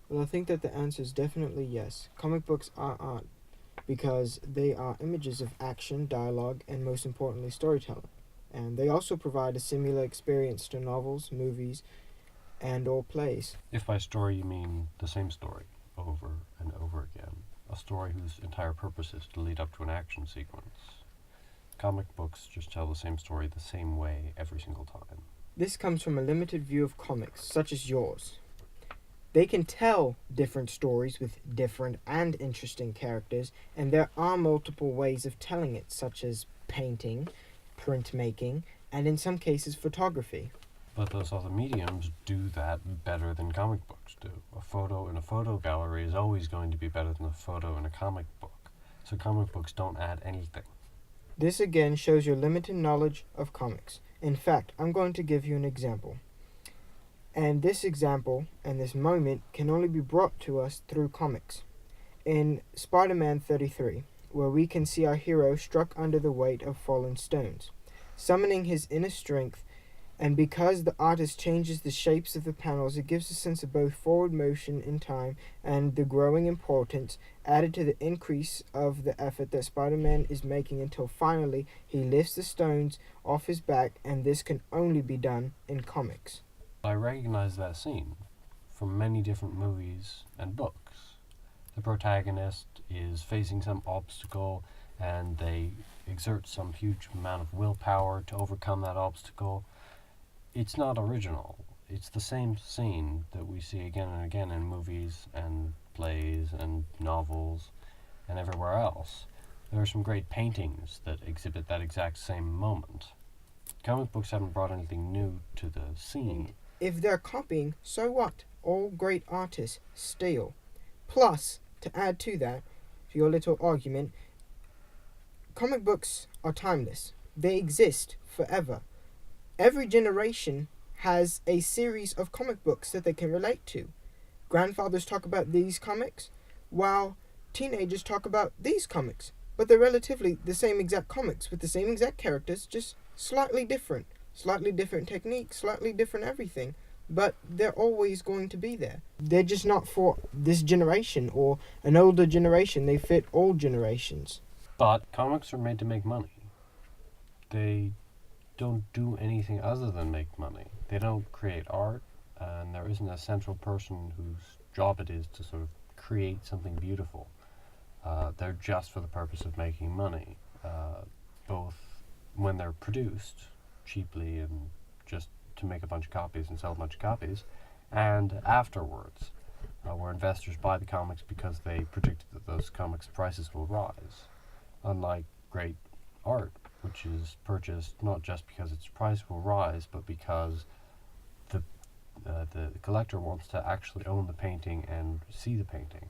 Well, I think that the answer is definitely yes. Comic books are art because they are images of action, dialogue, and most importantly, storytelling. And they also provide a similar experience to novels, movies, and or plays. If by story you mean the same story over and over again, a story whose entire purpose is to lead up to an action sequence. Comic books just tell the same story the same way every single time. This comes from a limited view of comics, such as yours. They can tell different stories with different and interesting characters, and there are multiple ways of telling it, such as painting, printmaking, and in some cases, photography. But those other mediums do that better than comic books do. A photo in a photo gallery is always going to be better than a photo in a comic book. So comic books don't add anything. This again shows your limited knowledge of comics. In fact, I'm going to give you an example. And this example and this moment can only be brought to us through comics. In Spider Man 33, where we can see our hero struck under the weight of fallen stones, summoning his inner strength, and because the artist changes the shapes of the panels, it gives a sense of both forward motion in time and the growing importance added to the increase of the effort that Spider Man is making until finally he lifts the stones off his back, and this can only be done in comics. I recognize that scene from many different movies and books. The protagonist is facing some obstacle and they exert some huge amount of willpower to overcome that obstacle. It's not original. It's the same scene that we see again and again in movies and plays and novels and everywhere else. There are some great paintings that exhibit that exact same moment. Comic books haven't brought anything new to the scene. If they're copying, so what? All great artists steal. Plus, to add to that, to your little argument, comic books are timeless. They exist forever. Every generation has a series of comic books that they can relate to. Grandfathers talk about these comics, while teenagers talk about these comics. But they're relatively the same exact comics with the same exact characters, just slightly different. Slightly different techniques, slightly different everything. But they're always going to be there. They're just not for this generation or an older generation. They fit all generations. But comics are made to make money. They don't do anything other than make money. They don't create art, and there isn't a central person whose job it is to sort of create something beautiful. They're just for the purpose of making money, both when they're produced cheaply and just to make a bunch of copies and sell a bunch of copies, and afterwards, where investors buy the comics because they predicted that those comics' prices will rise. Unlike great art, which is purchased not just because its price will rise, but because the collector wants to actually own the painting and see the painting.